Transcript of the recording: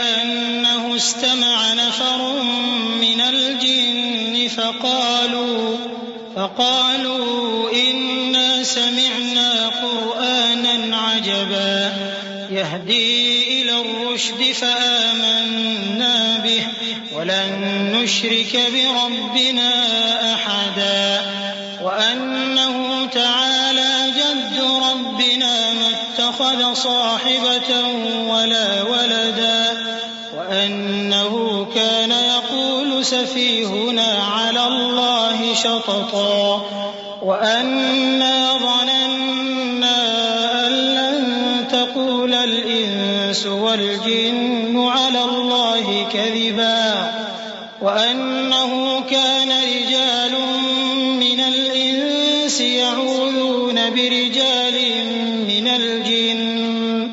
أنه استمع نفر من الجن فقالوا إنا سمعنا قرآنا عجبا يهدي إلى الرشد فآمنا به ولن نشرك بربنا أحدا وأنه تعالى جد ربنا ما اتخذ صاحبة ولا ولدا وأنه كان يقول سفيهنا على الله شططا وأنا ظننا أن لن تقول الإنس والجن على الله كذبا وأنه كان رجال من الإنس يعوذون برجال من الجن